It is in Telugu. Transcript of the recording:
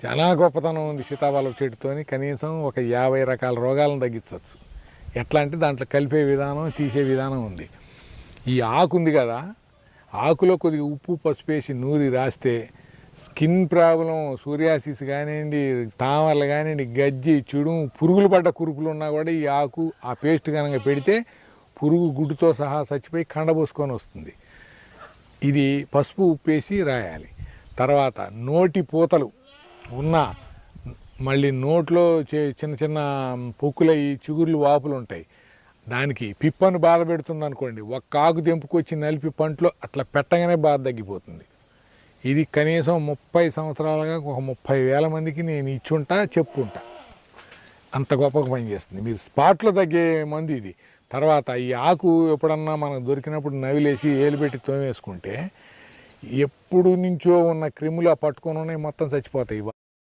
చాలా గొప్పతనం ఉంది సీతాఫలం చెట్టుతోని. కనీసం ఒక 50 రకాల రోగాలను తగ్గించవచ్చు. ఎట్లా అంటే దాంట్లో కలిపే విధానం, తీసే విధానం ఉంది. ఈ ఆకు ఉంది కదా, ఆకులో కొద్దిగా ఉప్పు పసుపు వేసి నూరి రాస్తే స్కిన్ ప్రాబ్లం, సూరియాసిస్ కానివ్వండి, తామరలు కానివ్వండి, గజ్జి, చుడుము, పురుగులు పడ్డ కురుపులు ఉన్నా కూడా ఈ ఆకు ఆ పేస్ట్ కనుక పెడితే పురుగు గుడ్డుతో సహా చచ్చిపోయి కండబోసుకొని వస్తుంది. ఇది పసుపు ఉప్పేసి రాయాలి. తర్వాత నోటి పూతలు ఉన్నా, మళ్ళీ నోట్లో చిన్న చిన్న పొక్కులయ్యి చిగుర్లు వాపులు ఉంటాయి, దానికి పిప్పను బాధ పెడుతుంది అనుకోండి, ఒక్క ఆకు తెంపుకొచ్చి నలిపి పంటలో అట్లా పెట్టగానే బాధ తగ్గిపోతుంది. ఇది కనీసం 30 సంవత్సరాలుగా ఒక 30,000 మందికి నేను ఇచ్చుంటా, చెప్పుంటా. అంత గొప్పగా పనిచేస్తుంది. మీరు స్పాట్లో తగ్గే మందు ఇది. తర్వాత ఈ ఆకు ఎప్పుడన్నా మనకు దొరికినప్పుడు నవిలేసి ఏలు పెట్టి తోమేసుకుంటే ఎప్పుడు నుంచో ఉన్న క్రిములు పట్టుకొని ఉన్నాయి, మొత్తం చచ్చిపోతాయి.